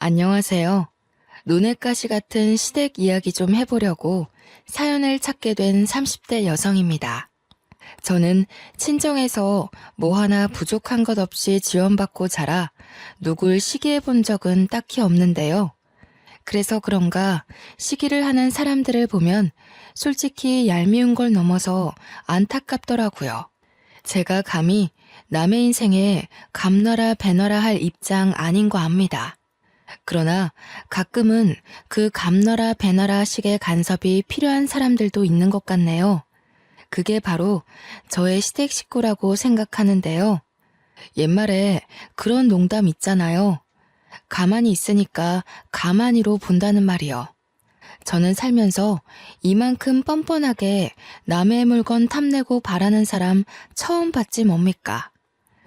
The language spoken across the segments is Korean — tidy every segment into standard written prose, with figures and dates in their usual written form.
안녕하세요. 논의가시 같은 시댁 이야기 좀 해보려고 사연을 찾게 된 30대 여성입니다. 저는 친정에서 뭐 하나 부족한 것 없이 지원받고 자라 누굴 시기해 본 적은 딱히 없는데요. 그래서 그런가 시기를 하는 사람들을 보면 솔직히 얄미운 걸 넘어서 안타깝더라고요. 제가 감히 남의 인생에 감나라 배나라 할 입장 아닌 거 압니다. 그러나 가끔은 그 감나라 배나라 식의 간섭이 필요한 사람들도 있는 것 같네요. 그게 바로 저의 시댁 식구라고 생각하는데요. 옛말에 그런 농담 있잖아요. 가만히 있으니까 가만히로 본다는 말이요. 저는 살면서 이만큼 뻔뻔하게 남의 물건 탐내고 바라는 사람 처음 봤지 뭡니까?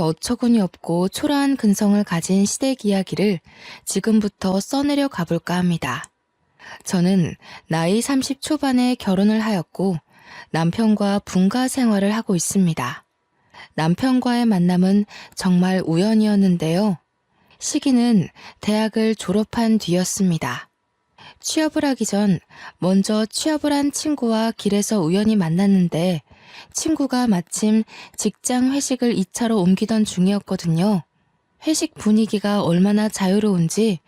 어처구니 없고 초라한 근성을 가진 시댁 이야기를 지금부터 써내려 가볼까 합니다. 저는 나이 30 초반에 결혼을 하였고 남편과 분가 생활을 하고 있습니다. 남편과의 만남은 정말 우연이었는데요. 시기는 대학을 졸업한 뒤였습니다. 취업을 하기 전 먼저 취업을 한 친구와 길에서 우연히 만났는데 친구가 마침 직장 회식을 2차로 옮기던 중이었거든요. 회식 분위기가 얼마나 자유로운지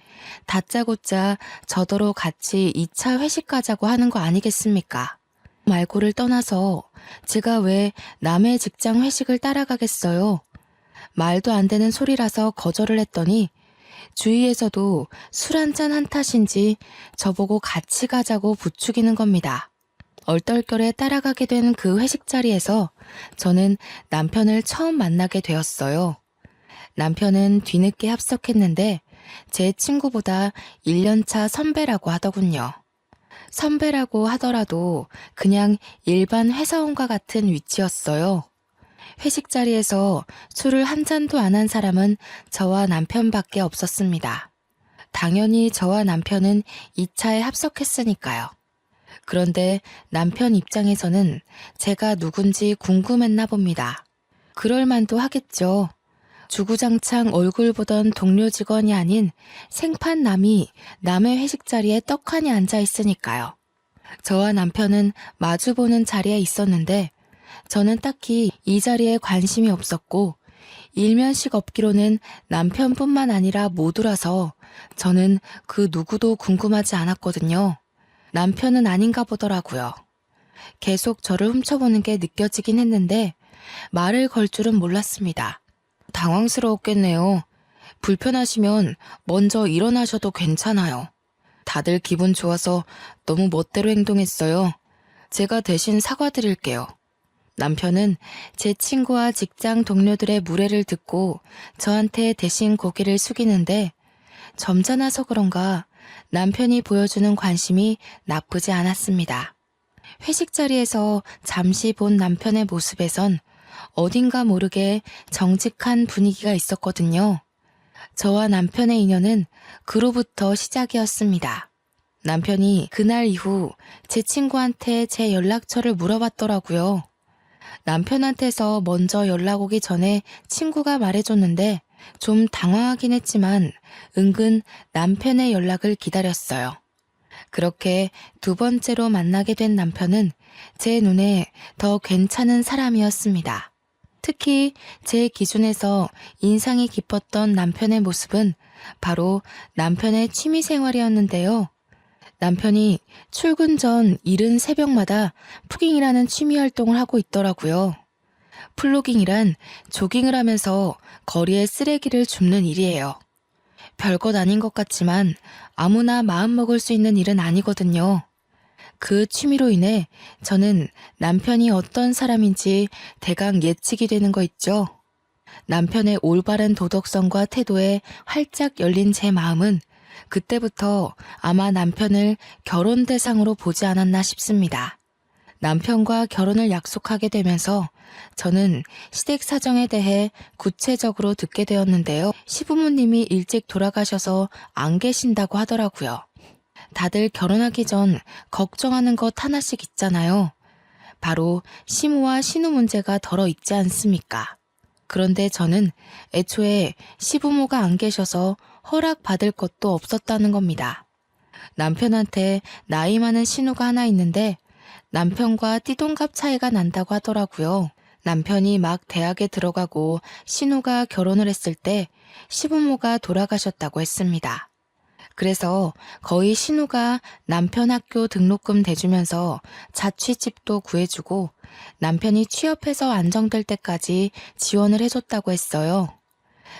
다짜고짜 저더러 같이 2차 회식 가자고 하는 거 아니겠습니까? 말고를 떠나서 제가 왜 남의 직장 회식을 따라가겠어요? 말도 안 되는 소리라서 거절을 했더니 주위에서도 술 한잔 한 탓인지 저보고 같이 가자고 부추기는 겁니다. 얼떨결에 따라가게 된 그 회식 자리에서 저는 남편을 처음 만나게 되었어요. 남편은 뒤늦게 합석했는데 제 친구보다 1년차 선배라고 하더군요. 선배라고 하더라도 그냥 일반 회사원과 같은 위치였어요. 회식 자리에서 술을 한 잔도 안 한 사람은 저와 남편밖에 없었습니다. 당연히 저와 남편은 2차에 합석했으니까요. 그런데 남편 입장에서는 제가 누군지 궁금했나 봅니다. 그럴 만도 하겠죠. 주구장창 얼굴 보던 동료 직원이 아닌 생판 남이 남의 회식 자리에 떡하니 앉아 있으니까요. 저와 남편은 마주보는 자리에 있었는데 저는 딱히 이 자리에 관심이 없었고 일면식 없기로는 남편뿐만 아니라 모두라서 저는 그 누구도 궁금하지 않았거든요. 남편은 아닌가 보더라고요. 계속 저를 훔쳐보는 게 느껴지긴 했는데 말을 걸 줄은 몰랐습니다. 당황스러웠겠네요. 불편하시면 먼저 일어나셔도 괜찮아요. 다들 기분 좋아서 너무 멋대로 행동했어요. 제가 대신 사과드릴게요. 남편은 제 친구와 직장 동료들의 무례를 듣고 저한테 대신 고개를 숙이는데 점잖아서 그런가 남편이 보여주는 관심이 나쁘지 않았습니다. 회식 자리에서 잠시 본 남편의 모습에선 어딘가 모르게 정직한 분위기가 있었거든요. 저와 남편의 인연은 그로부터 시작이었습니다. 남편이 그날 이후 제 친구한테 제 연락처를 물어봤더라고요. 남편한테서 먼저 연락 오기 전에 친구가 말해줬는데 좀 당황하긴 했지만 은근 남편의 연락을 기다렸어요. 그렇게 두 번째로 만나게 된 남편은 제 눈에 더 괜찮은 사람이었습니다. 특히 제 기준에서 인상이 깊었던 남편의 모습은 바로 남편의 취미 생활이었는데요. 남편이 출근 전 이른 새벽마다 푸깅이라는 취미 활동을 하고 있더라고요. 플로깅이란 조깅을 하면서 거리에 쓰레기를 줍는 일이에요. 별것 아닌 것 같지만 아무나 마음먹을 수 있는 일은 아니거든요. 그 취미로 인해 저는 남편이 어떤 사람인지 대강 예측이 되는 거 있죠. 남편의 올바른 도덕성과 태도에 활짝 열린 제 마음은 그때부터 아마 남편을 결혼 대상으로 보지 않았나 싶습니다. 남편과 결혼을 약속하게 되면서 저는 시댁 사정에 대해 구체적으로 듣게 되었는데요. 시부모님이 일찍 돌아가셔서 안 계신다고 하더라고요. 다들 결혼하기 전 걱정하는 것 하나씩 있잖아요. 바로 시모와 신우 문제가 덜어 있지 않습니까? 그런데 저는 애초에 시부모가 안 계셔서 허락받을 것도 없었다는 겁니다. 남편한테 나이 많은 신우가 하나 있는데 남편과 띠동갑 차이가 난다고 하더라고요. 남편이 막 대학에 들어가고 신우가 결혼을 했을 때 시부모가 돌아가셨다고 했습니다. 그래서 거의 신우가 남편 학교 등록금 대주면서 자취집도 구해주고 남편이 취업해서 안정될 때까지 지원을 해줬다고 했어요.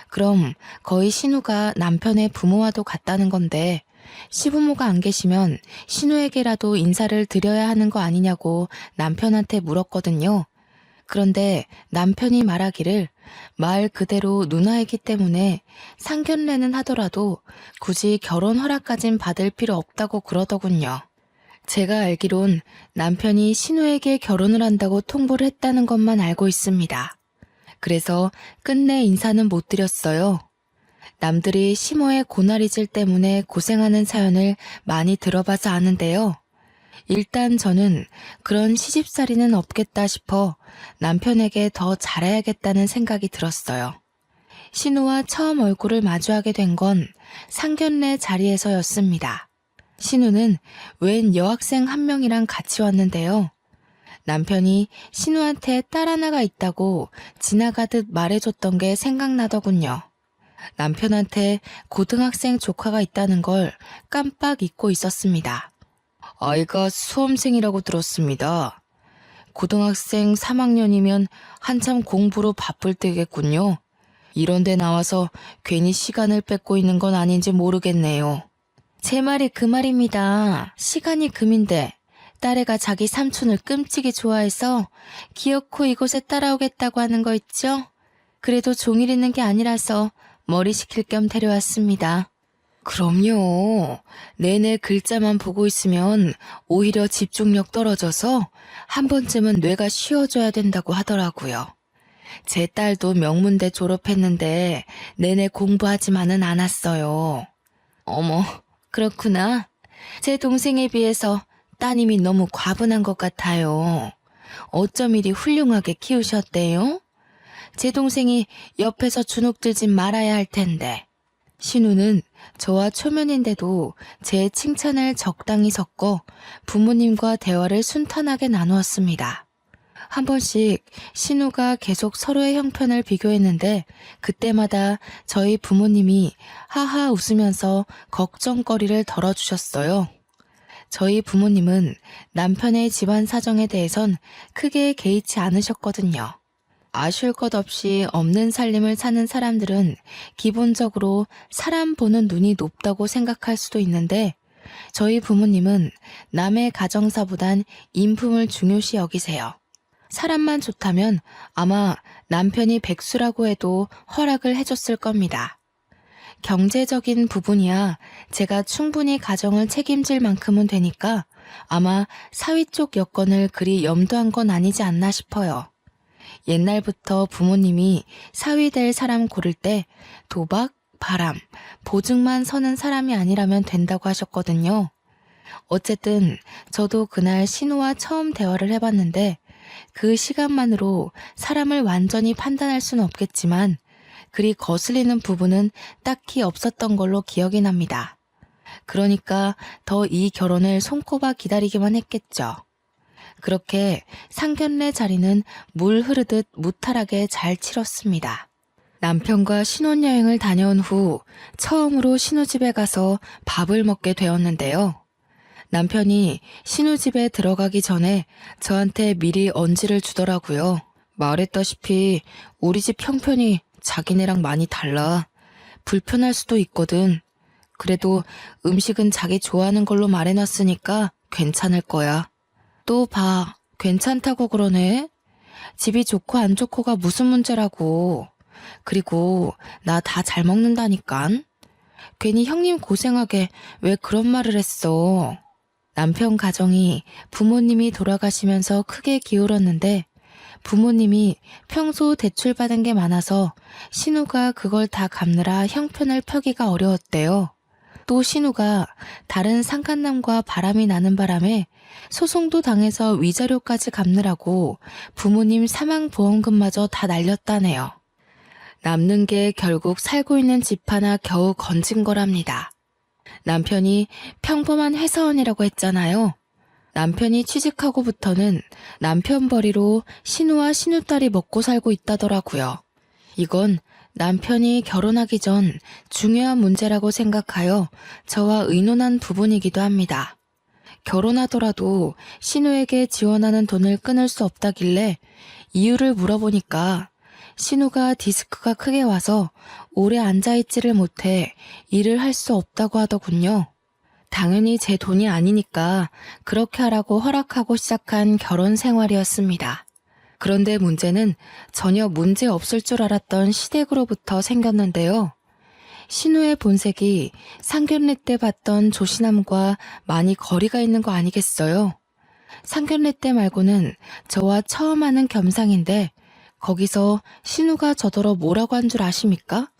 그럼 거의 신우가 남편의 부모와도 같다는 건데 시부모가 안 계시면 신우에게라도 인사를 드려야 하는 거 아니냐고 남편한테 물었거든요. 그런데 남편이 말하기를 말 그대로 누나이기 때문에 상견례는 하더라도 굳이 결혼 허락까진 받을 필요 없다고 그러더군요. 제가 알기론 남편이 신우에게 결혼을 한다고 통보를 했다는 것만 알고 있습니다. 그래서 끝내 인사는 못 드렸어요. 남들이 시모의 고나리질 때문에 고생하는 사연을 많이 들어봐서 아는데요. 일단 저는 그런 시집살이는 없겠다 싶어 남편에게 더 잘해야겠다는 생각이 들었어요. 신우와 처음 얼굴을 마주하게 된 건 상견례 자리에서였습니다. 신우는 웬 여학생 한 명이랑 같이 왔는데요. 남편이 신우한테 딸 하나가 있다고 지나가듯 말해줬던 게 생각나더군요. 남편한테 고등학생 조카가 있다는 걸 깜빡 잊고 있었습니다. 아이가 수험생이라고 들었습니다. 고등학생 3학년이면 한참 공부로 바쁠 때겠군요. 이런 데 나와서 괜히 시간을 뺏고 있는 건 아닌지 모르겠네요. 제 말이 그 말입니다. 시간이 금인데 딸애가 자기 삼촌을 끔찍이 좋아해서 기어코 이곳에 따라오겠다고 하는 거 있죠? 그래도 종일 있는 게 아니라서 머리 식힐 겸 데려왔습니다. 그럼요. 내내 글자만 보고 있으면 오히려 집중력 떨어져서 한 번쯤은 뇌가 쉬어줘야 된다고 하더라고요. 제 딸도 명문대 졸업했는데 내내 공부하지만은 않았어요. 어머, 그렇구나. 제 동생에 비해서 따님이 너무 과분한 것 같아요. 어쩜 이리 훌륭하게 키우셨대요? 제 동생이 옆에서 주눅 들진 말아야 할 텐데. 신우는 저와 초면인데도 제 칭찬을 적당히 섞어 부모님과 대화를 순탄하게 나누었습니다. 한 번씩 신우가 계속 서로의 형편을 비교했는데 그때마다 저희 부모님이 하하 웃으면서 걱정거리를 덜어주셨어요. 저희 부모님은 남편의 집안 사정에 대해선 크게 개의치 않으셨거든요. 아쉬울 것 없이 없는 살림을 사는 사람들은 기본적으로 사람 보는 눈이 높다고 생각할 수도 있는데 저희 부모님은 남의 가정사보단 인품을 중요시 여기세요. 사람만 좋다면 아마 남편이 백수라고 해도 허락을 해줬을 겁니다. 경제적인 부분이야 제가 충분히 가정을 책임질 만큼은 되니까 아마 사위 쪽 여건을 그리 염두한 건 아니지 않나 싶어요. 옛날부터 부모님이 사위 될 사람 고를 때 도박, 바람, 보증만 서는 사람이 아니라면 된다고 하셨거든요. 어쨌든 저도 그날 신우와 처음 대화를 해봤는데 그 시간만으로 사람을 완전히 판단할 수는 없겠지만 그리 거슬리는 부분은 딱히 없었던 걸로 기억이 납니다. 그러니까 더 이 결혼을 손꼽아 기다리기만 했겠죠. 그렇게 상견례 자리는 물 흐르듯 무탈하게 잘 치렀습니다. 남편과 신혼여행을 다녀온 후 처음으로 신우집에 가서 밥을 먹게 되었는데요. 남편이 신우집에 들어가기 전에 저한테 미리 언지를 주더라고요. 말했다시피 우리 집 형편이 자기네랑 많이 달라. 불편할 수도 있거든. 그래도 음식은 자기 좋아하는 걸로 말해놨으니까 괜찮을 거야. 또 봐. 괜찮다고 그러네. 집이 좋고 안 좋고가 무슨 문제라고. 그리고 나 다 잘 먹는다니깐. 괜히 형님 고생하게 왜 그런 말을 했어. 남편 가정이 부모님이 돌아가시면서 크게 기울었는데 부모님이 평소 대출받은 게 많아서 신우가 그걸 다 갚느라 형편을 펴기가 어려웠대요. 또 신우가 다른 상간남과 바람이 나는 바람에 소송도 당해서 위자료까지 갚느라고 부모님 사망보험금마저 다 날렸다네요. 남는 게 결국 살고 있는 집 하나 겨우 건진 거랍니다. 남편이 평범한 회사원이라고 했잖아요. 남편이 취직하고부터는 남편 벌이로 신우와 신우딸이 먹고 살고 있다더라고요. 이건 남편이 결혼하기 전 중요한 문제라고 생각하여 저와 의논한 부분이기도 합니다. 결혼하더라도 신우에게 지원하는 돈을 끊을 수 없다길래 이유를 물어보니까 신우가 디스크가 크게 와서 오래 앉아있지를 못해 일을 할 수 없다고 하더군요. 당연히 제 돈이 아니니까 그렇게 하라고 허락하고 시작한 결혼 생활이었습니다. 그런데 문제는 전혀 문제 없을 줄 알았던 시댁으로부터 생겼는데요. 신우의 본색이 상견례 때 봤던 조신함과 많이 거리가 있는 거 아니겠어요? 상견례 때 말고는 저와 처음 하는 겸상인데 거기서 신우가 저더러 뭐라고 한 줄 아십니까?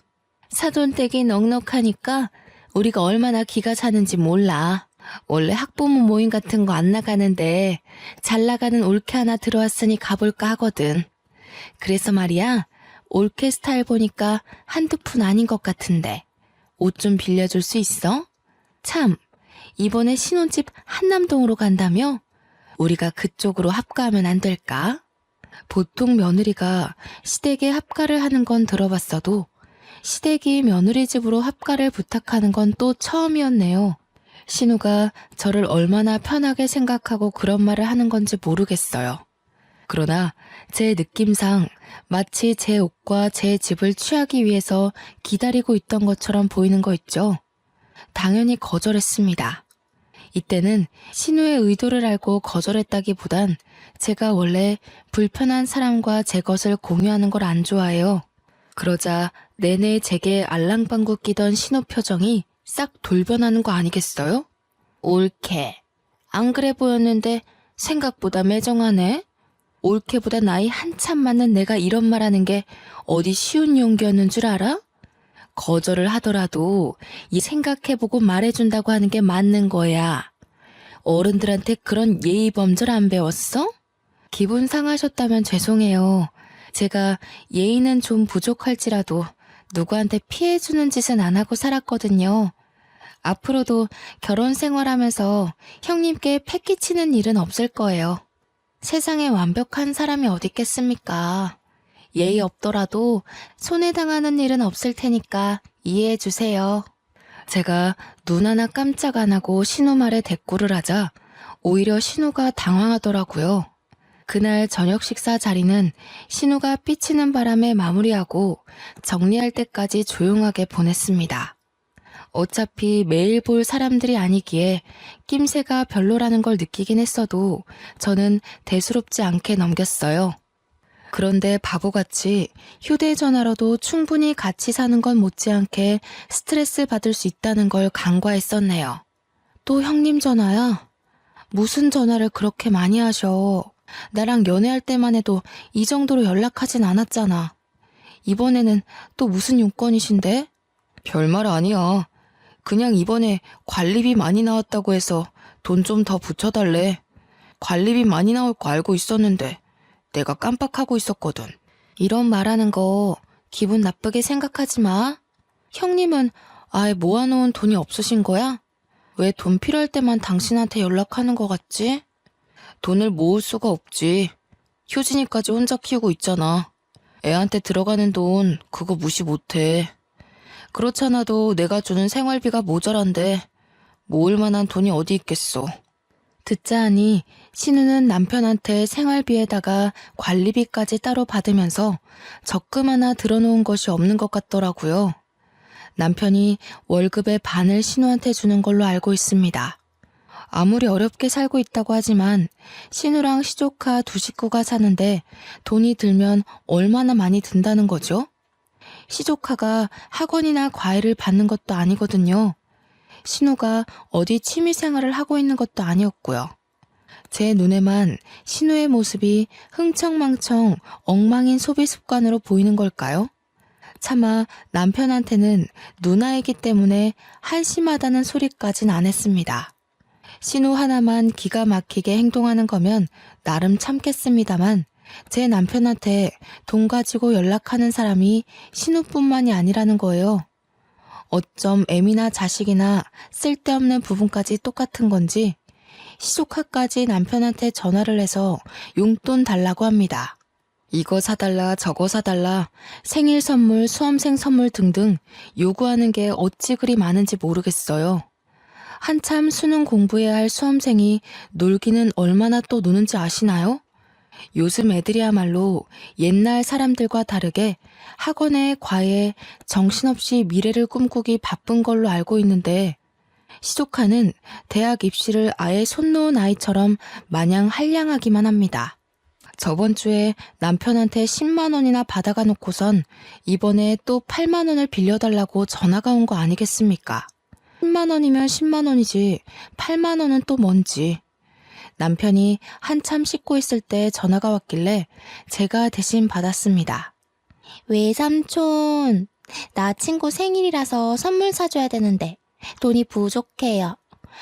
사돈댁이 넉넉하니까 우리가 얼마나 기가 차는지 몰라. 원래 학부모 모임 같은 거 안 나가는데 잘 나가는 올케 하나 들어왔으니 가볼까 하거든. 그래서 말이야, 올케 스타일 보니까 한두 푼 아닌 것 같은데 옷 좀 빌려줄 수 있어? 참, 이번에 신혼집 한남동으로 간다며? 우리가 그쪽으로 합가하면 안 될까? 보통 며느리가 시댁에 합가를 하는 건 들어봤어도 시댁이 며느리 집으로 합가를 부탁하는 건 또 처음이었네요. 신우가 저를 얼마나 편하게 생각하고 그런 말을 하는 건지 모르겠어요. 그러나 제 느낌상 마치 제 옷과 제 집을 취하기 위해서 기다리고 있던 것처럼 보이는 거 있죠. 당연히 거절했습니다. 이때는 신우의 의도를 알고 거절했다기보단 제가 원래 불편한 사람과 제 것을 공유하는 걸 안 좋아해요. 그러자 내내 제게 알랑방구 끼던 신우 표정이 싹 돌변하는 거 아니겠어요? 올케. 안 그래 보였는데 생각보다 매정하네. 올케보다 나이 한참 많은 내가 이런 말하는 게 어디 쉬운 용기였는 줄 알아? 거절을 하더라도 이 생각해보고 말해준다고 하는 게 맞는 거야. 어른들한테 그런 예의 범절 안 배웠어? 기분 상하셨다면 죄송해요. 제가 예의는 좀 부족할지라도 누구한테 피해주는 짓은 안 하고 살았거든요. 앞으로도 결혼 생활하면서 형님께 패 끼치는 일은 없을 거예요. 세상에 완벽한 사람이 어디 있겠습니까? 예의 없더라도 손해당하는 일은 없을 테니까 이해해 주세요. 제가 눈 하나 깜짝 안 하고 신우 말에 대꾸를 하자 오히려 신우가 당황하더라고요. 그날 저녁 식사 자리는 신우가 삐치는 바람에 마무리하고 정리할 때까지 조용하게 보냈습니다. 어차피 매일 볼 사람들이 아니기에 낌새가 별로라는 걸 느끼긴 했어도 저는 대수롭지 않게 넘겼어요. 그런데 바보같이 휴대전화로도 충분히 같이 사는 건 못지않게 스트레스 받을 수 있다는 걸 간과했었네요. 또 형님 전화야? 무슨 전화를 그렇게 많이 하셔? 나랑 연애할 때만 해도 이 정도로 연락하진 않았잖아. 이번에는 또 무슨 용건이신데? 별말 아니야. 그냥 이번에 관리비 많이 나왔다고 해서 돈 좀 더 붙여달래. 관리비 많이 나올 거 알고 있었는데 내가 깜빡하고 있었거든. 이런 말하는 거 기분 나쁘게 생각하지 마. 형님은 아예 모아놓은 돈이 없으신 거야? 왜 돈 필요할 때만 당신한테 연락하는 거 같지? 돈을 모을 수가 없지. 효진이까지 혼자 키우고 있잖아. 애한테 들어가는 돈 그거 무시 못해. 그렇잖아도 내가 주는 생활비가 모자란데 모을 만한 돈이 어디 있겠어. 듣자 하니 신우는 남편한테 생활비에다가 관리비까지 따로 받으면서 적금 하나 들어놓은 것이 없는 것 같더라고요. 남편이 월급의 반을 신우한테 주는 걸로 알고 있습니다. 아무리 어렵게 살고 있다고 하지만 신우랑 시조카 두 식구가 사는데 돈이 들면 얼마나 많이 든다는 거죠? 시조카가 학원이나 과외를 받는 것도 아니거든요. 신우가 어디 취미생활을 하고 있는 것도 아니었고요. 제 눈에만 신우의 모습이 흥청망청 엉망인 소비 습관으로 보이는 걸까요? 차마 남편한테는 누나이기 때문에 한심하다는 소리까진 안 했습니다. 신우 하나만 기가 막히게 행동하는 거면 나름 참겠습니다만 제 남편한테 돈 가지고 연락하는 사람이 신우뿐만이 아니라는 거예요. 어쩜 애미나 자식이나 쓸데없는 부분까지 똑같은 건지 시조카까지 남편한테 전화를 해서 용돈 달라고 합니다. 이거 사달라 저거 사달라 생일 선물 수험생 선물 등등 요구하는 게 어찌 그리 많은지 모르겠어요. 한참 수능 공부해야 할 수험생이 놀기는 얼마나 또 노는지 아시나요? 요즘 애들이야말로 옛날 사람들과 다르게 학원에 과외에 정신없이 미래를 꿈꾸기 바쁜 걸로 알고 있는데 시조카는 대학 입시를 아예 손 놓은 아이처럼 마냥 한량하기만 합니다. 저번 주에 남편한테 10만 원이나 받아가 놓고선 이번에 또 8만 원을 빌려달라고 전화가 온 거 아니겠습니까? 10만 원이면 10만 원이지 8만 원은 또 뭔지. 남편이 한참 씻고 있을 때 전화가 왔길래 제가 대신 받았습니다. 외삼촌, 나 친구 생일이라서 선물 사줘야 되는데 돈이 부족해요.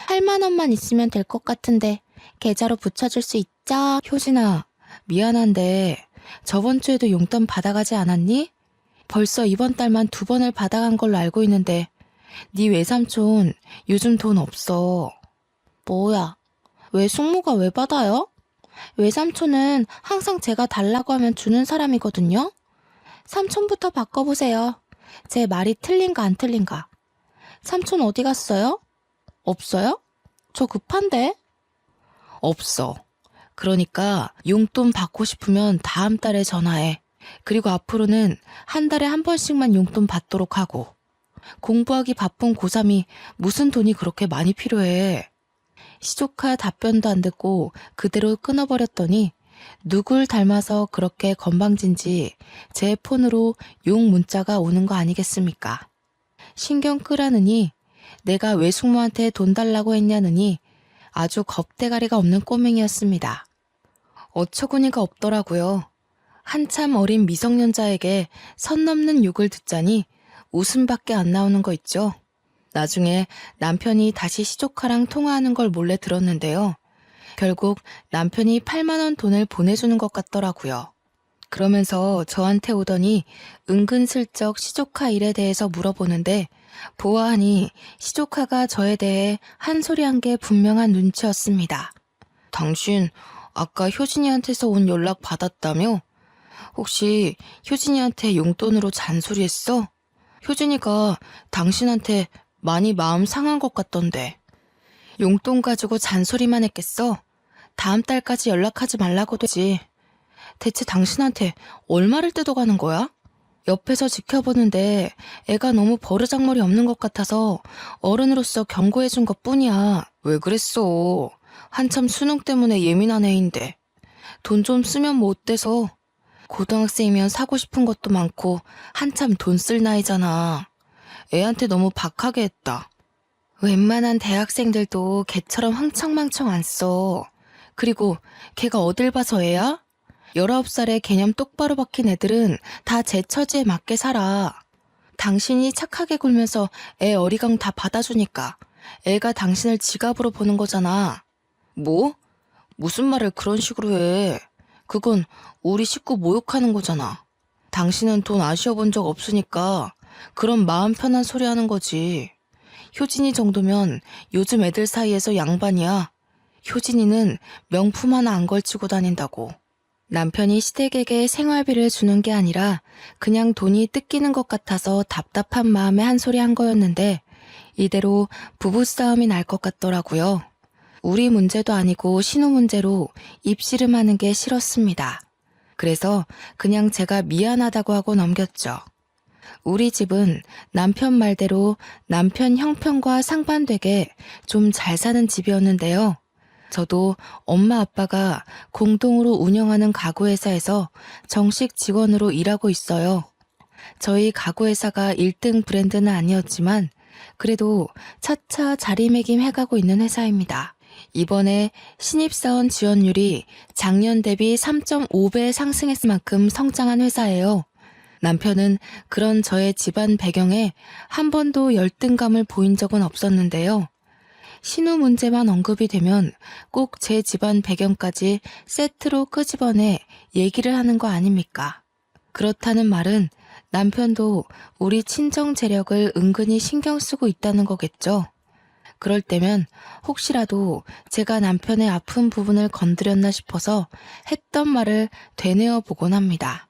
8만 원만 있으면 될 것 같은데 계좌로 붙여줄 수 있죠? 효진아, 미안한데 저번 주에도 용돈 받아가지 않았니? 벌써 이번 달만 2번을 받아간 걸로 알고 있는데 네 외삼촌 요즘 돈 없어. 뭐야? 왜 숙모가 왜 받아요? 외삼촌은 항상 제가 달라고 하면 주는 사람이거든요. 삼촌부터 바꿔보세요. 제 말이 틀린가 안 틀린가. 삼촌 어디 갔어요? 없어요? 저 급한데? 없어. 그러니까 용돈 받고 싶으면 다음 달에 전화해. 그리고 앞으로는 한 달에 한 번씩만 용돈 받도록 하고. 공부하기 바쁜 고3이 무슨 돈이 그렇게 많이 필요해. 시조카 답변도 안 듣고 그대로 끊어버렸더니 누굴 닮아서 그렇게 건방진지 제 폰으로 욕 문자가 오는 거 아니겠습니까? 신경 끄라느니 내가 외숙모한테 돈 달라고 했냐느니 아주 겁대가리가 없는 꼬맹이였습니다. 어처구니가 없더라고요. 한참 어린 미성년자에게 선 넘는 욕을 듣자니 웃음밖에 안 나오는 거 있죠. 나중에 남편이 다시 시조카랑 통화하는 걸 몰래 들었는데요. 결국 남편이 8만 원 돈을 보내주는 것 같더라고요. 그러면서 저한테 오더니 은근슬쩍 시조카 일에 대해서 물어보는데 보아하니 시조카가 저에 대해 한 소리 한 게 분명한 눈치였습니다. 당신 아까 효진이한테서 온 연락 받았다며? 혹시 효진이한테 용돈으로 잔소리했어? 효진이가 당신한테 많이 마음 상한 것 같던데. 용돈 가지고 잔소리만 했겠어? 다음 달까지 연락하지 말라고 되지. 대체 당신한테 얼마를 뜯어가는 거야? 옆에서 지켜보는데 애가 너무 버르장머리 없는 것 같아서 어른으로서 경고해준 것 뿐이야. 왜 그랬어? 한참 수능 때문에 예민한 애인데. 돈 좀 쓰면 뭐 어때서? 고등학생이면 사고 싶은 것도 많고 한참 돈 쓸 나이잖아. 애한테 너무 박하게 했다. 웬만한 대학생들도 걔처럼 흥청망청 안 써. 그리고 걔가 어딜 봐서 애야? 19살에 개념 똑바로 박힌 애들은 다 제 처지에 맞게 살아. 당신이 착하게 굴면서 애 어리광 다 받아주니까 애가 당신을 지갑으로 보는 거잖아. 뭐? 무슨 말을 그런 식으로 해. 그건 우리 식구 모욕하는 거잖아. 당신은 돈 아쉬워본 적 없으니까 그런 마음 편한 소리 하는 거지. 효진이 정도면 요즘 애들 사이에서 양반이야. 효진이는 명품 하나 안 걸치고 다닌다고. 남편이 시댁에게 생활비를 주는 게 아니라 그냥 돈이 뜯기는 것 같아서 답답한 마음에 한 소리 한 거였는데 이대로 부부싸움이 날 것 같더라고요. 우리 문제도 아니고 신우 문제로 입씨름하는 게 싫었습니다. 그래서 그냥 제가 미안하다고 하고 넘겼죠. 우리 집은 남편 말대로 남편 형편과 상반되게 좀 잘 사는 집이었는데요. 저도 엄마 아빠가 공동으로 운영하는 가구회사에서 정식 직원으로 일하고 있어요. 저희 가구회사가 1등 브랜드는 아니었지만 그래도 차차 자리매김해가고 있는 회사입니다. 이번에 신입사원 지원율이 작년 대비 3.5배 상승했을 만큼 성장한 회사예요. 남편은 그런 저의 집안 배경에 한 번도 열등감을 보인 적은 없었는데요. 신우 문제만 언급이 되면 꼭 제 집안 배경까지 세트로 끄집어내 얘기를 하는 거 아닙니까? 그렇다는 말은 남편도 우리 친정 재력을 은근히 신경 쓰고 있다는 거겠죠? 그럴 때면 혹시라도 제가 남편의 아픈 부분을 건드렸나 싶어서 했던 말을 되뇌어 보곤 합니다.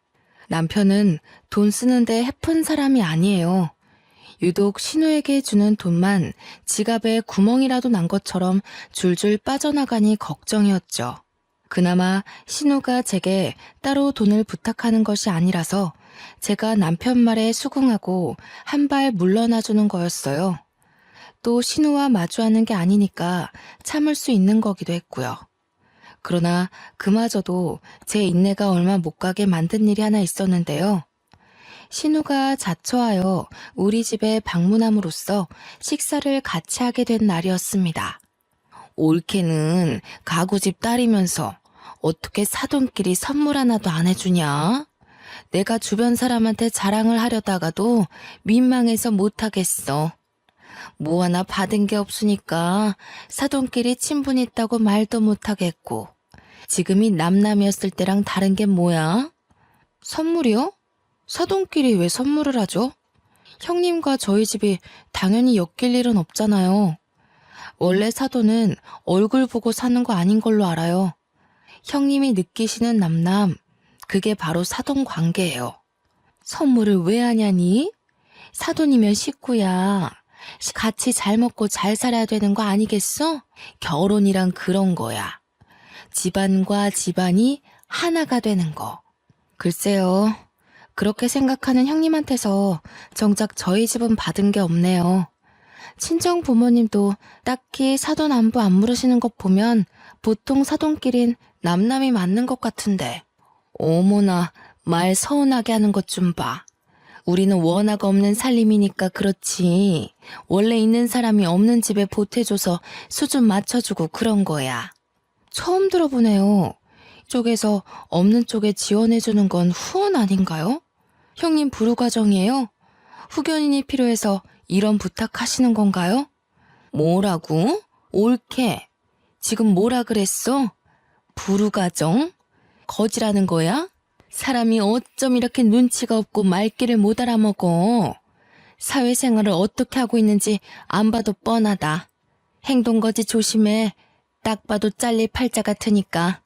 남편은 돈 쓰는데 해픈 사람이 아니에요. 유독 신우에게 주는 돈만 지갑에 구멍이라도 난 것처럼 줄줄 빠져나가니 걱정이었죠. 그나마 신우가 제게 따로 돈을 부탁하는 것이 아니라서 제가 남편 말에 수긍하고 한 발 물러나주는 거였어요. 또 신우와 마주하는 게 아니니까 참을 수 있는 거기도 했고요. 그러나 그마저도 제 인내가 얼마 못 가게 만든 일이 하나 있었는데요. 신우가 자처하여 우리 집에 방문함으로써 식사를 같이 하게 된 날이었습니다. 올케는 가구집 딸이면서 어떻게 사돈끼리 선물 하나도 안 해주냐? 내가 주변 사람한테 자랑을 하려다가도 민망해서 못하겠어. 뭐 하나 받은 게 없으니까 사돈끼리 친분 있다고 말도 못하겠고, 지금이 남남이었을 때랑 다른 게 뭐야? 선물이요? 사돈끼리 왜 선물을 하죠? 형님과 저희 집이 당연히 엮일 일은 없잖아요. 원래 사돈은 얼굴 보고 사는 거 아닌 걸로 알아요. 형님이 느끼시는 남남, 그게 바로 사돈 관계예요. 선물을 왜 하냐니? 사돈이면 식구야. 같이 잘 먹고 잘 살아야 되는 거 아니겠어? 결혼이란 그런 거야. 집안과 집안이 하나가 되는 거. 글쎄요. 그렇게 생각하는 형님한테서 정작 저희 집은 받은 게 없네요. 친정 부모님도 딱히 사돈 안부 안 물으시는 것 보면 보통 사돈끼린 남남이 맞는 것 같은데. 어머나, 말 서운하게 하는 것 좀 봐. 우리는 워낙 없는 살림이니까 그렇지. 원래 있는 사람이 없는 집에 보태줘서 수준 맞춰주고 그런 거야. 처음 들어보네요. 쪽에서 없는 쪽에 지원해주는 건 후원 아닌가요? 형님 불우가정이에요? 후견인이 필요해서 이런 부탁하시는 건가요? 뭐라고? 옳게. 지금 뭐라 그랬어? 불우가정? 거지라는 거야? 사람이 어쩜 이렇게 눈치가 없고 말귀를 못 알아먹어. 사회생활을 어떻게 하고 있는지 안 봐도 뻔하다. 행동거지 조심해. 딱 봐도 잘릴 팔자 같으니까.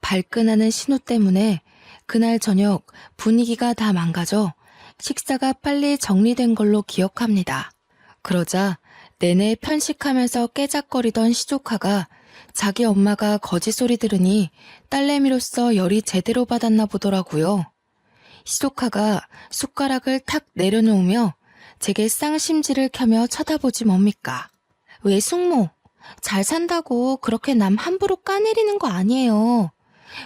발끈하는 신호 때문에 그날 저녁 분위기가 다 망가져 식사가 빨리 정리된 걸로 기억합니다. 그러자 내내 편식하면서 깨작거리던 시조카가 자기 엄마가 거짓 소리 들으니 딸내미로서 열이 제대로 받았나 보더라고요. 시조카가 숟가락을 탁 내려놓으며 제게 쌍심지를 켜며 쳐다보지 뭡니까? 왜 숙모? 잘 산다고 그렇게 남 함부로 까내리는 거 아니에요.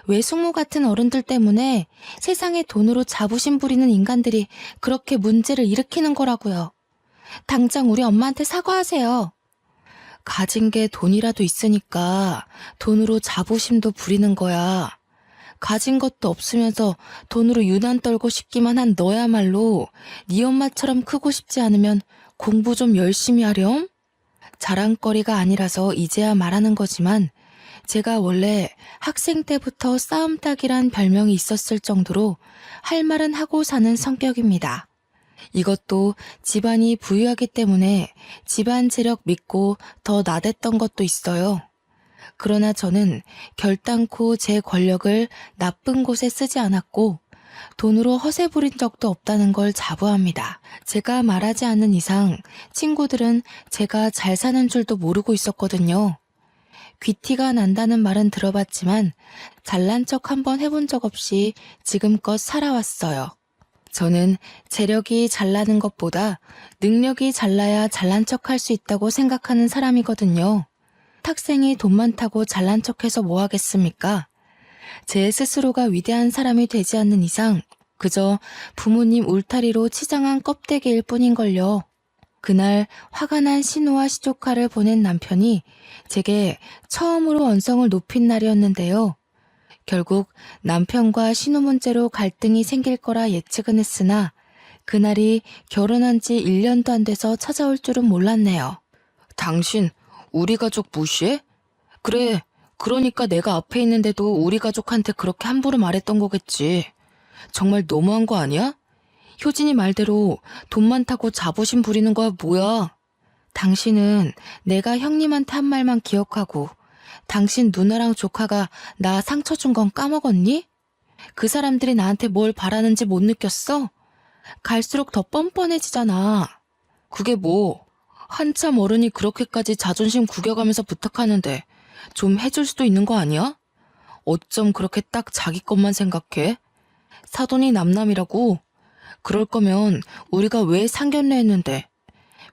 외숙모 같은 어른들 때문에 세상에 돈으로 자부심 부리는 인간들이 그렇게 문제를 일으키는 거라고요. 당장 우리 엄마한테 사과하세요. 가진 게 돈이라도 있으니까 돈으로 자부심도 부리는 거야. 가진 것도 없으면서 돈으로 유난 떨고 싶기만 한 너야말로 네 엄마처럼 크고 싶지 않으면 공부 좀 열심히 하렴? 자랑거리가 아니라서 이제야 말하는 거지만 제가 원래 학생 때부터 싸움닭이란 별명이 있었을 정도로 할 말은 하고 사는 성격입니다. 이것도 집안이 부유하기 때문에 집안 재력 믿고 더 나댔던 것도 있어요. 그러나 저는 결단코 제 권력을 나쁜 곳에 쓰지 않았고 돈으로 허세 부린 적도 없다는 걸 자부합니다. 제가 말하지 않는 이상 친구들은 제가 잘 사는 줄도 모르고 있었거든요. 귀티가 난다는 말은 들어봤지만 잘난 척 한번 해본 적 없이 지금껏 살아왔어요. 저는 재력이 잘나는 것보다 능력이 잘나야 잘난 척 할 수 있다고 생각하는 사람이거든요. 탁생이 돈 많다고 잘난 척해서 뭐 하겠습니까? 제 스스로가 위대한 사람이 되지 않는 이상 그저 부모님 울타리로 치장한 껍데기일 뿐인걸요. 그날 화가 난 신우와 시조카를 보낸 남편이 제게 처음으로 언성을 높인 날이었는데요. 결국 남편과 신우 문제로 갈등이 생길 거라 예측은 했으나 그날이 결혼한 지 1년도 안 돼서 찾아올 줄은 몰랐네요. 당신 우리 가족 무시해? 그래, 그러니까 내가 앞에 있는데도 우리 가족한테 그렇게 함부로 말했던 거겠지. 정말 너무한 거 아니야? 효진이 말대로 돈 많다고 자부심 부리는 거야 뭐야? 당신은 내가 형님한테 한 말만 기억하고 당신 누나랑 조카가 나 상처 준 건 까먹었니? 그 사람들이 나한테 뭘 바라는지 못 느꼈어? 갈수록 더 뻔뻔해지잖아. 그게 뭐? 한참 어른이 그렇게까지 자존심 구겨가면서 부탁하는데 좀 해줄 수도 있는 거 아니야? 어쩜 그렇게 딱 자기 것만 생각해? 사돈이 남남이라고? 그럴 거면 우리가 왜 상견례 했는데?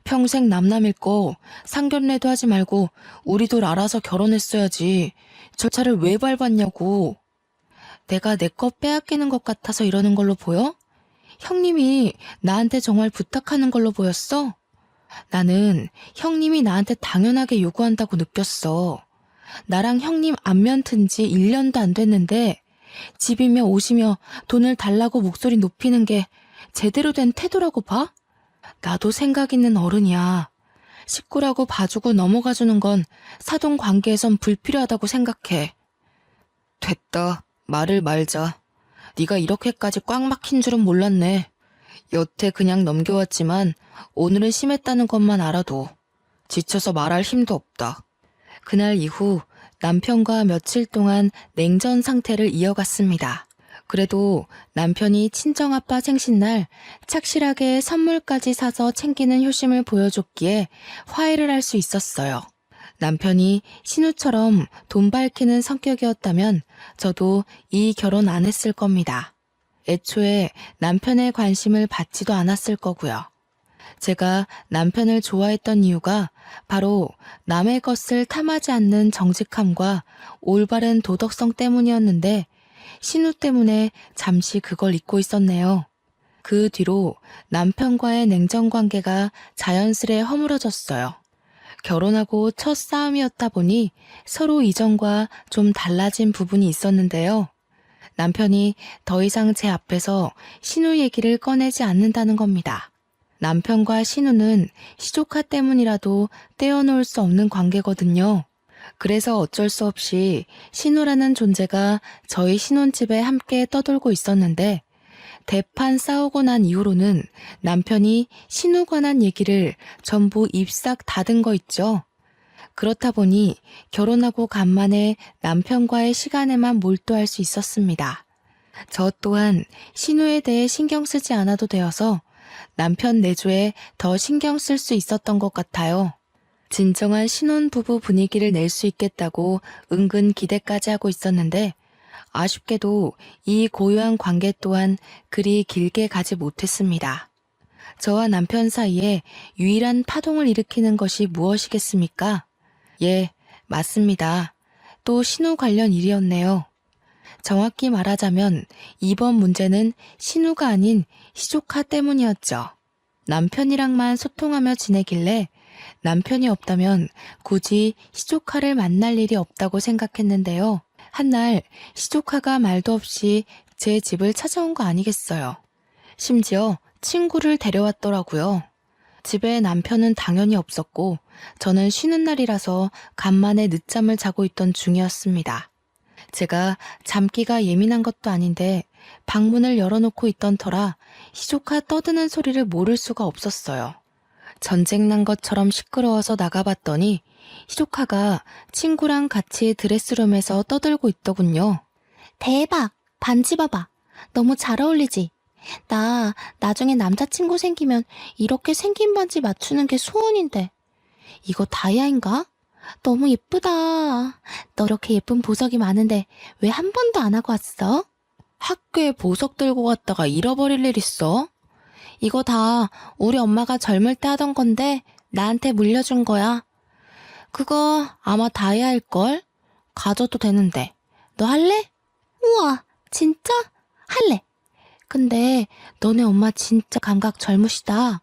평생 남남일 거 상견례도 하지 말고 우리도 알아서 결혼했어야지. 절차를 왜 밟았냐고. 내가 내 거 빼앗기는 것 같아서 이러는 걸로 보여? 형님이 나한테 정말 부탁하는 걸로 보였어? 나는 형님이 나한테 당연하게 요구한다고 느꼈어. 나랑 형님 안면 튼 지 1년도 안 됐는데 집이며 옷이며 돈을 달라고 목소리 높이는 게 제대로 된 태도라고 봐? 나도 생각 있는 어른이야. 식구라고 봐주고 넘어가주는 건 사돈 관계에선 불필요하다고 생각해. 됐다. 말을 말자. 네가 이렇게까지 꽉 막힌 줄은 몰랐네. 여태 그냥 넘겨왔지만 오늘은 심했다는 것만 알아도 지쳐서 말할 힘도 없다. 그날 이후 남편과 며칠 동안 냉전 상태를 이어갔습니다. 그래도 남편이 친정아빠 생신날 착실하게 선물까지 사서 챙기는 효심을 보여줬기에 화해를 할 수 있었어요. 남편이 신우처럼 돈 밝히는 성격이었다면 저도 이 결혼 안 했을 겁니다. 애초에 남편의 관심을 받지도 않았을 거고요. 제가 남편을 좋아했던 이유가 바로 남의 것을 탐하지 않는 정직함과 올바른 도덕성 때문이었는데 신우 때문에 잠시 그걸 잊고 있었네요. 그 뒤로 남편과의 냉정 관계가 자연스레 허물어졌어요. 결혼하고 첫 싸움이었다 보니 서로 이전과 좀 달라진 부분이 있었는데요. 남편이 더 이상 제 앞에서 신우 얘기를 꺼내지 않는다는 겁니다. 남편과 신우는 시조카 때문이라도 떼어놓을 수 없는 관계거든요. 그래서 어쩔 수 없이 신우라는 존재가 저희 신혼집에 함께 떠돌고 있었는데 대판 싸우고 난 이후로는 남편이 신우 관한 얘기를 전부 입싹 닫은 거 있죠. 그렇다 보니 결혼하고 간만에 남편과의 시간에만 몰두할 수 있었습니다. 저 또한 신우에 대해 신경 쓰지 않아도 되어서 남편 내조에 더 신경 쓸 수 있었던 것 같아요. 진정한 신혼부부 분위기를 낼 수 있겠다고 은근 기대까지 하고 있었는데 아쉽게도 이 고요한 관계 또한 그리 길게 가지 못했습니다. 저와 남편 사이에 유일한 파동을 일으키는 것이 무엇이겠습니까? 예, 맞습니다. 또 신우 관련 일이었네요. 정확히 말하자면 이번 문제는 신우가 아닌 시조카 때문이었죠. 남편이랑만 소통하며 지내길래 남편이 없다면 굳이 시조카를 만날 일이 없다고 생각했는데요. 한날 시조카가 말도 없이 제 집을 찾아온 거 아니겠어요. 심지어 친구를 데려왔더라고요. 집에 남편은 당연히 없었고 저는 쉬는 날이라서 간만에 늦잠을 자고 있던 중이었습니다. 제가 잠기가 예민한 것도 아닌데 방문을 열어놓고 있던 터라 시조카 떠드는 소리를 모를 수가 없었어요. 전쟁 난 것처럼 시끄러워서 나가봤더니 시조카가 친구랑 같이 드레스룸에서 떠들고 있더군요. 대박! 반지 봐봐. 너무 잘 어울리지? 나 나중에 남자친구 생기면 이렇게 생긴 반지 맞추는 게 소원인데. 이거 다이아인가? 너무 예쁘다. 너 이렇게 예쁜 보석이 많은데 왜 한 번도 안 하고 왔어? 학교에 보석 들고 갔다가 잃어버릴 일 있어? 이거 다 우리 엄마가 젊을 때 하던 건데 나한테 물려준 거야. 그거 아마 다이아일걸? 가져도 되는데. 너 할래? 우와, 진짜? 할래. 근데 너네 엄마 진짜 감각 젊으시다.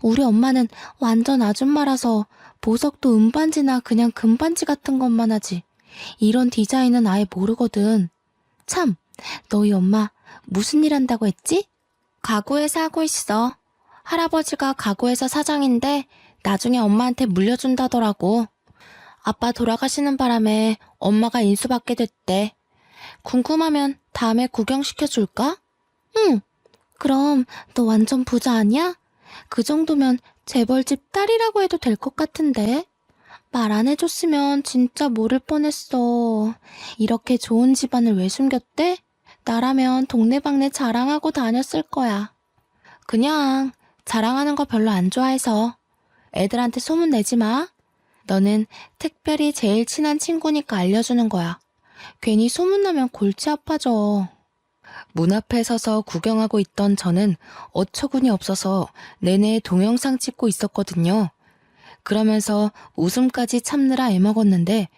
우리 엄마는 완전 아줌마라서 보석도 은반지나 그냥 금반지 같은 것만 하지. 이런 디자인은 아예 모르거든. 참, 너희 엄마 무슨 일 한다고 했지? 가구회사 하고 있어. 할아버지가 가구회사 사장인데 나중에 엄마한테 물려준다더라고. 아빠 돌아가시는 바람에 엄마가 인수받게 됐대. 궁금하면 다음에 구경시켜줄까? 응. 그럼 너 완전 부자 아니야? 그 정도면 재벌집 딸이라고 해도 될 것 같은데. 말 안 해줬으면 진짜 모를 뻔했어. 이렇게 좋은 집안을 왜 숨겼대? 나라면 동네방네 자랑하고 다녔을 거야. 그냥 자랑하는 거 별로 안 좋아해서. 애들한테 소문 내지 마. 너는 특별히 제일 친한 친구니까 알려주는 거야. 괜히 소문나면 골치 아파져. 문 앞에 서서 구경하고 있던 저는 어처구니 없어서 내내 동영상 찍고 있었거든요. 그러면서 웃음까지 참느라 애먹었는데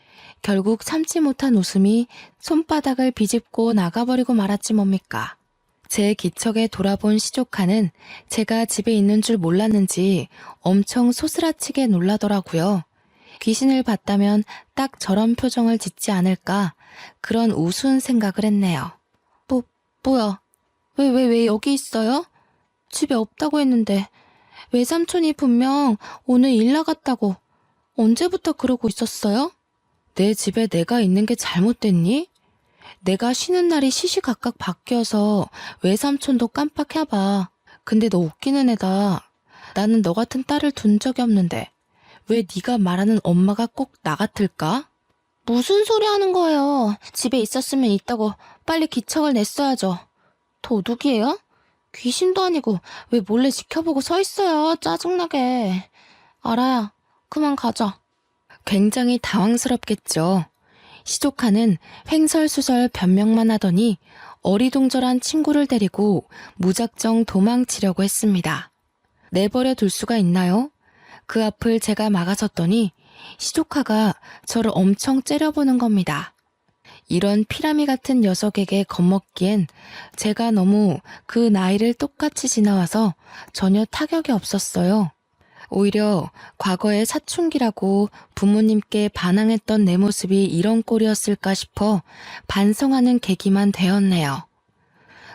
결국 참지 못한 웃음이 손바닥을 비집고 나가버리고 말았지 뭡니까. 제 기척에 돌아본 시조카는 제가 집에 있는 줄 몰랐는지 엄청 소스라치게 놀라더라고요. 귀신을 봤다면 딱 저런 표정을 짓지 않을까 그런 우스운 생각을 했네요. 뭐야? 왜 여기 있어요? 집에 없다고 했는데 외삼촌이 분명 오늘 일 나갔다고 언제부터 그러고 있었어요? 내 집에 내가 있는 게 잘못됐니? 내가 쉬는 날이 시시각각 바뀌어서 외삼촌도 깜빡해봐. 근데 너 웃기는 애다. 나는 너 같은 딸을 둔 적이 없는데 왜 네가 말하는 엄마가 꼭 나 같을까? 무슨 소리 하는 거예요? 집에 있었으면 있다고 빨리 기척을 냈어야죠. 도둑이에요? 귀신도 아니고 왜 몰래 지켜보고 서 있어요? 짜증나게. 알아야, 그만 가자. 굉장히 당황스럽겠죠. 시조카는 횡설수설 변명만 하더니 어리둥절한 친구를 데리고 무작정 도망치려고 했습니다. 내버려 둘 수가 있나요? 그 앞을 제가 막아섰더니 시조카가 저를 엄청 째려보는 겁니다. 이런 피라미 같은 녀석에게 겁먹기엔 제가 너무 그 나이를 똑같이 지나와서 전혀 타격이 없었어요. 오히려 과거에 사춘기라고 부모님께 반항했던 내 모습이 이런 꼴이었을까 싶어 반성하는 계기만 되었네요.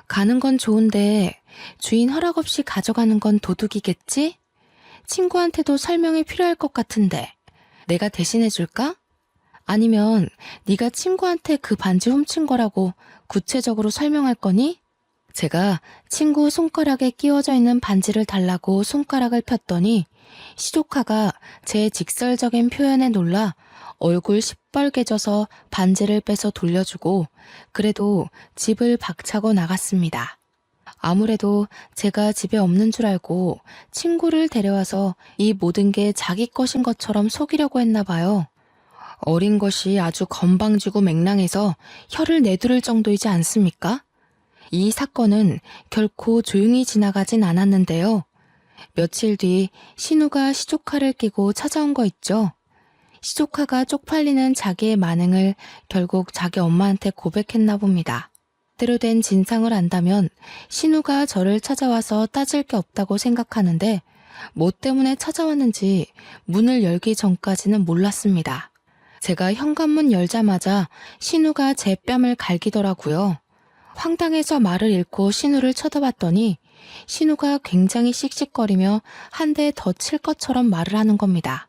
가는 건 좋은데 주인 허락 없이 가져가는 건 도둑이겠지? 친구한테도 설명이 필요할 것 같은데 내가 대신해 줄까? 아니면 네가 친구한테 그 반지 훔친 거라고 구체적으로 설명할 거니? 제가 친구 손가락에 끼워져 있는 반지를 달라고 손가락을 폈더니 시조카가 제 직설적인 표현에 놀라 얼굴 시뻘개져서 반지를 빼서 돌려주고 그래도 집을 박차고 나갔습니다. 아무래도 제가 집에 없는 줄 알고 친구를 데려와서 이 모든 게 자기 것인 것처럼 속이려고 했나 봐요. 어린 것이 아주 건방지고 맹랑해서 혀를 내두를 정도이지 않습니까? 이 사건은 결코 조용히 지나가진 않았는데요. 며칠 뒤 신우가 시조카를 끼고 찾아온 거 있죠. 시조카가 쪽팔리는 자기의 만행을 결국 자기 엄마한테 고백했나 봅니다. 때로 된 진상을 안다면 신우가 저를 찾아와서 따질 게 없다고 생각하는데 뭐 때문에 찾아왔는지 문을 열기 전까지는 몰랐습니다. 제가 현관문 열자마자 신우가 제 뺨을 갈기더라고요. 황당해서 말을 잃고 신우를 쳐다봤더니 신우가 굉장히 씩씩거리며 한 대 더 칠 것처럼 말을 하는 겁니다.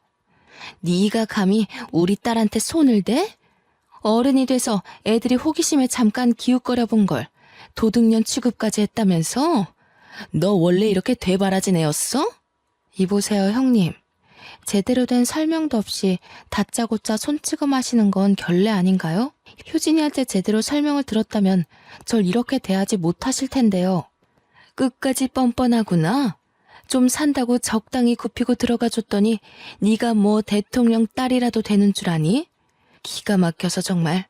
네가 감히 우리 딸한테 손을 대? 어른이 돼서 애들이 호기심에 잠깐 기웃거려 본 걸 도둑년 취급까지 했다면서? 너 원래 이렇게 되바라진 애였어? 이보세요, 형님. 제대로 된 설명도 없이 다짜고짜 손찌검 하시는 건 결례 아닌가요? 효진이한테 제대로 설명을 들었다면 절 이렇게 대하지 못하실 텐데요. 끝까지 뻔뻔하구나. 좀 산다고 적당히 굽히고 들어가 줬더니 네가 뭐 대통령 딸이라도 되는 줄 아니? 기가 막혀서 정말.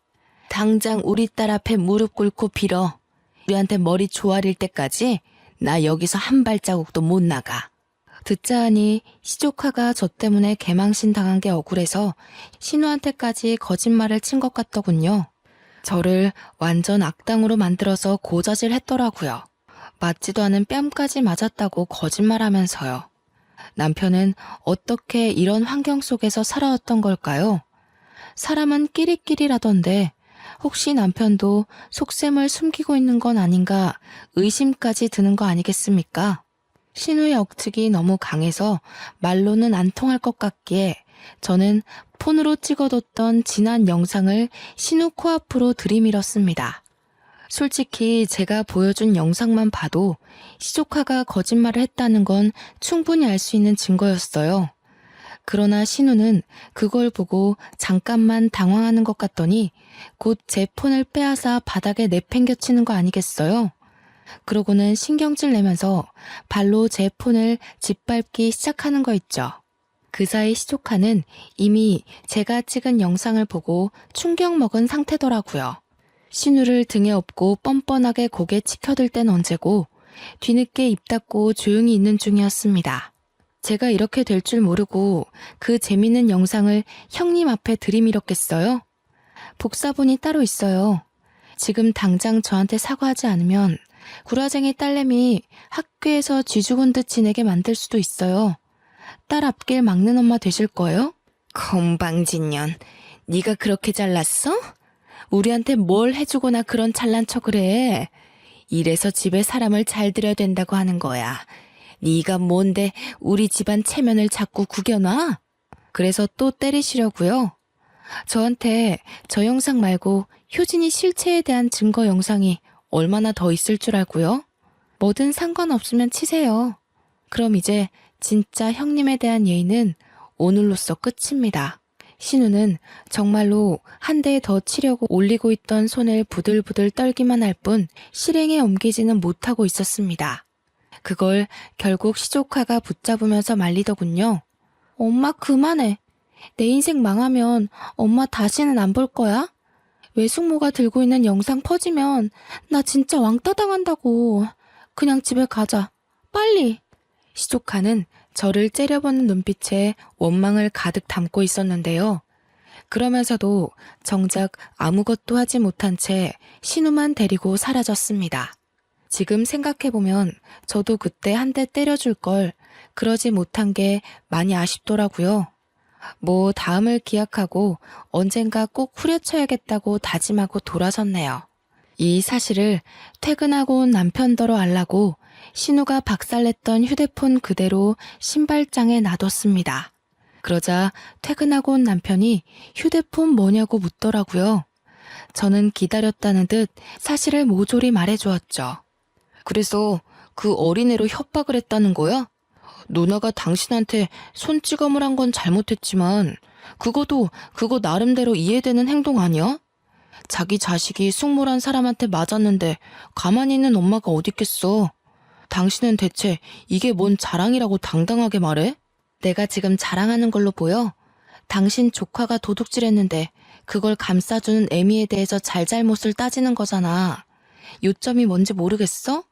당장 우리 딸 앞에 무릎 꿇고 빌어. 우리한테 머리 조아릴 때까지 나 여기서 한 발자국도 못 나가. 듣자 하니 시조카가 저 때문에 개망신 당한 게 억울해서 신우한테까지 거짓말을 친 것 같더군요. 저를 완전 악당으로 만들어서 고자질 했더라고요. 맞지도 않은 뺨까지 맞았다고 거짓말하면서요. 남편은 어떻게 이런 환경 속에서 살아왔던 걸까요? 사람은 끼리끼리라던데 혹시 남편도 속셈을 숨기고 있는 건 아닌가 의심까지 드는 거 아니겠습니까? 신우의 억측이 너무 강해서 말로는 안 통할 것 같기에 저는 폰으로 찍어뒀던 지난 영상을 신우 코앞으로 들이밀었습니다. 솔직히 제가 보여준 영상만 봐도 시조카가 거짓말을 했다는 건 충분히 알 수 있는 증거였어요. 그러나 신우는 그걸 보고 잠깐만 당황하는 것 같더니 곧 제 폰을 빼앗아 바닥에 내팽겨치는 거 아니겠어요? 그러고는 신경질 내면서 발로 제 폰을 짓밟기 시작하는 거 있죠. 그 사이 시조카는 이미 제가 찍은 영상을 보고 충격 먹은 상태더라고요. 신우를 등에 업고 뻔뻔하게 고개 치켜들 땐 언제고 뒤늦게 입 닫고 조용히 있는 중이었습니다. 제가 이렇게 될 줄 모르고 그 재밌는 영상을 형님 앞에 들이밀었겠어요? 복사본이 따로 있어요. 지금 당장 저한테 사과하지 않으면 구라쟁이 딸내미 학교에서 쥐 죽은 듯 지내게 만들 수도 있어요. 딸 앞길 막는 엄마 되실 거예요? 건방진년, 네가 그렇게 잘났어? 우리한테 뭘 해주거나 그런 잘난 척을 해. 이래서 집에 사람을 잘 들여야 된다고 하는 거야. 네가 뭔데 우리 집안 체면을 자꾸 구겨놔? 그래서 또 때리시려고요? 저한테 저 영상 말고 효진이 실체에 대한 증거 영상이 얼마나 더 있을 줄 알고요? 뭐든 상관없으면 치세요. 그럼 이제 진짜 형님에 대한 예의는 오늘로써 끝입니다. 신우는 정말로 한 대 더 치려고 올리고 있던 손을 부들부들 떨기만 할 뿐 실행에 옮기지는 못하고 있었습니다. 그걸 결국 시조카가 붙잡으면서 말리더군요. 엄마 그만해. 내 인생 망하면 엄마 다시는 안 볼 거야? 외숙모가 들고 있는 영상 퍼지면 나 진짜 왕따 당한다고. 그냥 집에 가자. 빨리. 시조카는 저를 째려보는 눈빛에 원망을 가득 담고 있었는데요. 그러면서도 정작 아무것도 하지 못한 채 신우만 데리고 사라졌습니다. 지금 생각해보면 저도 그때 한 대 때려줄 걸 그러지 못한 게 많이 아쉽더라고요. 뭐 다음을 기약하고 언젠가 꼭 후려쳐야겠다고 다짐하고 돌아섰네요. 이 사실을 퇴근하고 온 남편더러 알라고 신우가 박살냈던 휴대폰 그대로 신발장에 놔뒀습니다. 그러자 퇴근하고 온 남편이 휴대폰 뭐냐고 묻더라고요. 저는 기다렸다는 듯 사실을 모조리 말해주었죠. 그래서 그 어린애로 협박을 했다는 거야? 누나가 당신한테 손찌검을 한 건 잘못했지만 그거 나름대로 이해되는 행동 아니야? 자기 자식이 숙모란 사람한테 맞았는데 가만히 있는 엄마가 어딨겠어. 당신은 대체 이게 뭔 자랑이라고 당당하게 말해? 내가 지금 자랑하는 걸로 보여? 당신 조카가 도둑질했는데 그걸 감싸주는 애미에 대해서 잘잘못을 따지는 거잖아. 요점이 뭔지 모르겠어?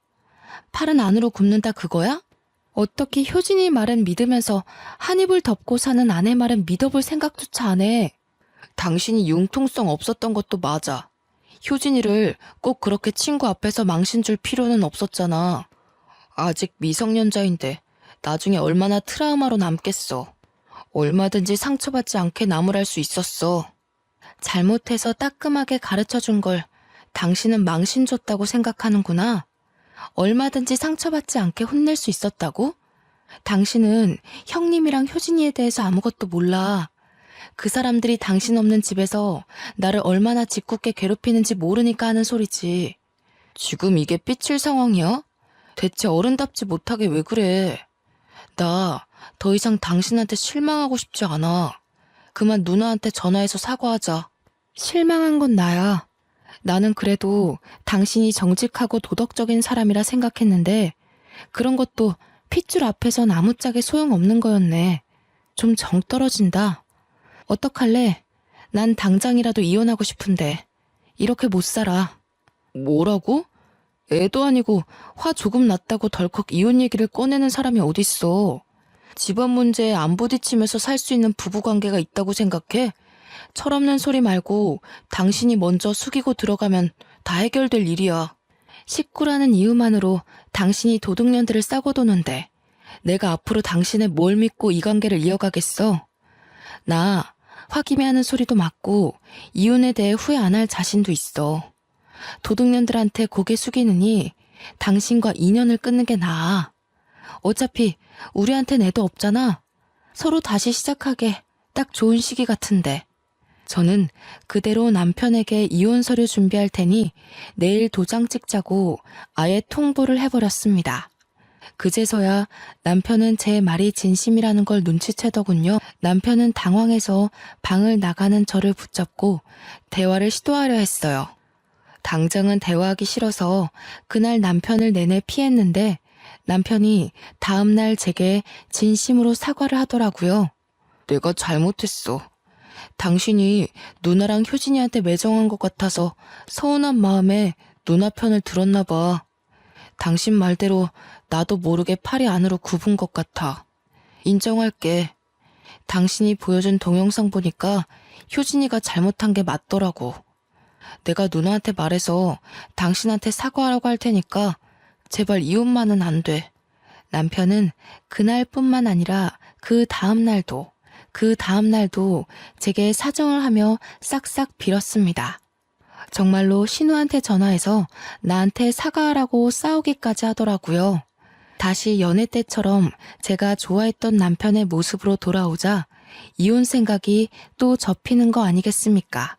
팔은 안으로 굽는다 그거야? 어떻게 효진이 말은 믿으면서 한 입을 덮고 사는 아내 말은 믿어볼 생각조차 안 해. 당신이 융통성 없었던 것도 맞아. 효진이를 꼭 그렇게 친구 앞에서 망신 줄 필요는 없었잖아. 아직 미성년자인데 나중에 얼마나 트라우마로 남겠어. 얼마든지 상처받지 않게 나무랄 수 있었어. 잘못해서 따끔하게 가르쳐준 걸 당신은 망신 줬다고 생각하는구나. 얼마든지 상처받지 않게 혼낼 수 있었다고? 당신은 형님이랑 효진이에 대해서 아무것도 몰라. 그 사람들이 당신 없는 집에서 나를 얼마나 짓궂게 괴롭히는지 모르니까 하는 소리지. 지금 이게 삐칠 상황이야? 대체 어른답지 못하게 왜 그래? 나 더 이상 당신한테 실망하고 싶지 않아. 그만 누나한테 전화해서 사과하자. 실망한 건 나야. 나는 그래도 당신이 정직하고 도덕적인 사람이라 생각했는데 그런 것도 핏줄 앞에선 아무짝에 소용없는 거였네. 좀 정 떨어진다. 어떡할래? 난 당장이라도 이혼하고 싶은데 이렇게 못 살아. 뭐라고? 애도 아니고 화 조금 났다고 덜컥 이혼 얘기를 꺼내는 사람이 어딨어. 집안 문제에 안 부딪히면서 살 수 있는 부부관계가 있다고 생각해? 철없는 소리 말고 당신이 먼저 숙이고 들어가면 다 해결될 일이야. 식구라는 이유만으로 당신이 도둑년들을 싸고 도는데 내가 앞으로 당신의 뭘 믿고 이 관계를 이어가겠어? 나 화기애애하는 소리도 맞고 이혼에 대해 후회 안 할 자신도 있어. 도둑년들한테 고개 숙이느니 당신과 인연을 끊는 게 나아. 어차피 우리한텐 애도 없잖아. 서로 다시 시작하게 딱 좋은 시기 같은데. 저는 그대로 남편에게 이혼 서류 준비할 테니 내일 도장 찍자고 아예 통보를 해버렸습니다. 그제서야 남편은 제 말이 진심이라는 걸 눈치채더군요. 남편은 당황해서 방을 나가는 저를 붙잡고 대화를 시도하려 했어요. 당장은 대화하기 싫어서 그날 남편을 내내 피했는데 남편이 다음날 제게 진심으로 사과를 하더라고요. 내가 잘못했어. 당신이 누나랑 효진이한테 매정한 것 같아서 서운한 마음에 누나 편을 들었나 봐. 당신 말대로 나도 모르게 팔이 안으로 굽은 것 같아. 인정할게. 당신이 보여준 동영상 보니까 효진이가 잘못한 게 맞더라고. 내가 누나한테 말해서 당신한테 사과하라고 할 테니까 제발 이혼만은 안 돼. 남편은 그날뿐만 아니라 그 다음날도 제게 사정을 하며 싹싹 빌었습니다. 정말로 신우한테 전화해서 나한테 사과하라고 싸우기까지 하더라고요. 다시 연애 때처럼 제가 좋아했던 남편의 모습으로 돌아오자 이혼 생각이 또 접히는 거 아니겠습니까?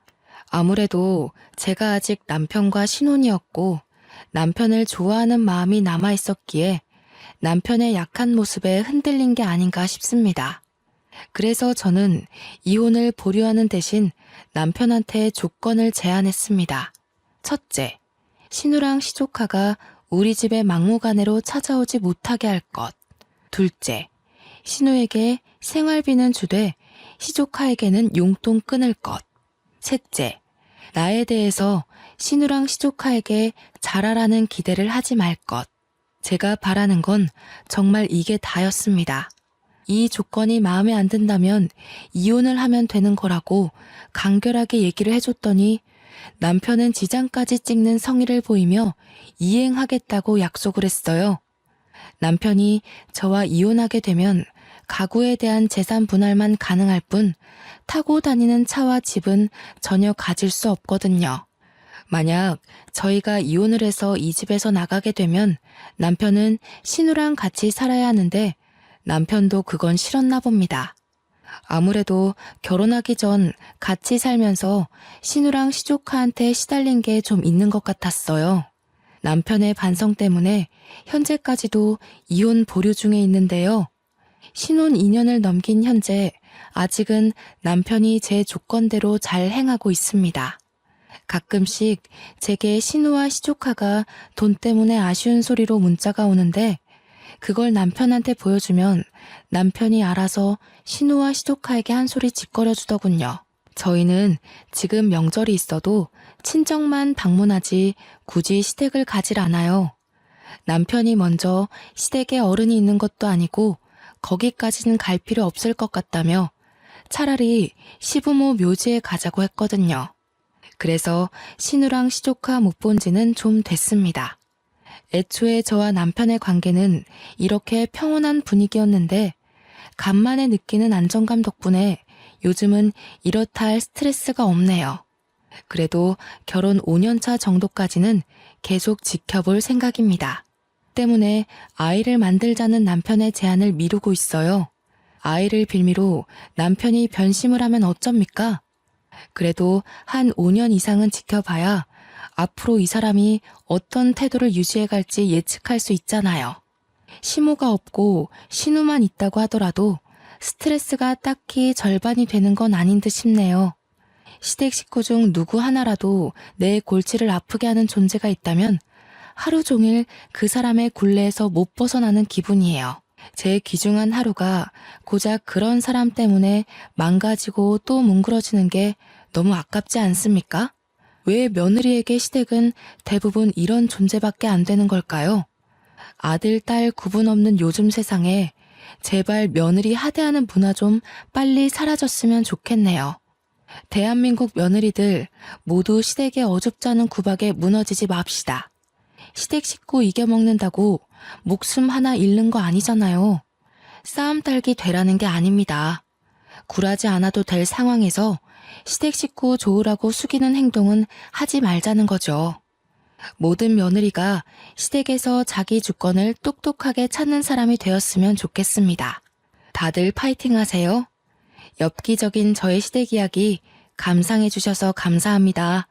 아무래도 제가 아직 남편과 신혼이었고 남편을 좋아하는 마음이 남아있었기에 남편의 약한 모습에 흔들린 게 아닌가 싶습니다. 그래서 저는 이혼을 보류하는 대신 남편한테 조건을 제안했습니다. 첫째, 신우랑 시조카가 우리 집에 막무가내로 찾아오지 못하게 할 것. 둘째, 신우에게 생활비는 주되 시조카에게는 용돈 끊을 것. 셋째, 나에 대해서 신우랑 시조카에게 잘하라는 기대를 하지 말 것. 제가 바라는 건 정말 이게 다였습니다. 이 조건이 마음에 안 든다면 이혼을 하면 되는 거라고 간결하게 얘기를 해줬더니 남편은 지장까지 찍는 성의를 보이며 이행하겠다고 약속을 했어요. 남편이 저와 이혼하게 되면 가구에 대한 재산 분할만 가능할 뿐 타고 다니는 차와 집은 전혀 가질 수 없거든요. 만약 저희가 이혼을 해서 이 집에서 나가게 되면 남편은 신우랑 같이 살아야 하는데 남편도 그건 싫었나 봅니다. 아무래도 결혼하기 전 같이 살면서 신우랑 시조카한테 시달린 게 좀 있는 것 같았어요. 남편의 반성 때문에 현재까지도 이혼 보류 중에 있는데요. 신혼 2년을 넘긴 현재 아직은 남편이 제 조건대로 잘 행하고 있습니다. 가끔씩 제게 신우와 시조카가 돈 때문에 아쉬운 소리로 문자가 오는데 그걸 남편한테 보여주면 남편이 알아서 신우와 시조카에게 한 소리 짓거려 주더군요. 저희는 지금 명절이 있어도 친정만 방문하지 굳이 시댁을 가질 않아요. 남편이 먼저 시댁에 어른이 있는 것도 아니고 거기까지는 갈 필요 없을 것 같다며 차라리 시부모 묘지에 가자고 했거든요. 그래서 신우랑 시조카 못 본 지는 좀 됐습니다. 애초에 저와 남편의 관계는 이렇게 평온한 분위기였는데 간만에 느끼는 안정감 덕분에 요즘은 이렇다 할 스트레스가 없네요. 그래도 결혼 5년차 정도까지는 계속 지켜볼 생각입니다. 때문에 아이를 만들자는 남편의 제안을 미루고 있어요. 아이를 빌미로 남편이 변심을 하면 어쩝니까? 그래도 한 5년 이상은 지켜봐야 앞으로 이 사람이 어떤 태도를 유지해 갈지 예측할 수 있잖아요. 시모가 없고 신우만 있다고 하더라도 스트레스가 딱히 절반이 되는 건 아닌 듯 싶네요. 시댁 식구 중 누구 하나라도 내 골치를 아프게 하는 존재가 있다면 하루 종일 그 사람의 굴레에서 못 벗어나는 기분이에요. 제 귀중한 하루가 고작 그런 사람 때문에 망가지고 또 뭉그러지는 게 너무 아깝지 않습니까? 왜 며느리에게 시댁은 대부분 이런 존재밖에 안 되는 걸까요? 아들, 딸 구분 없는 요즘 세상에 제발 며느리 하대하는 문화 좀 빨리 사라졌으면 좋겠네요. 대한민국 며느리들 모두 시댁의 어줍잖은 구박에 무너지지 맙시다. 시댁 식구 이겨먹는다고 목숨 하나 잃는 거 아니잖아요. 싸움 딸기 되라는 게 아닙니다. 굴하지 않아도 될 상황에서 시댁 식구 좋으라고 숙이는 행동은 하지 말자는 거죠. 모든 며느리가 시댁에서 자기 주권을 똑똑하게 찾는 사람이 되었으면 좋겠습니다. 다들 파이팅 하세요. 엽기적인 저의 시댁 이야기 감상해 주셔서 감사합니다.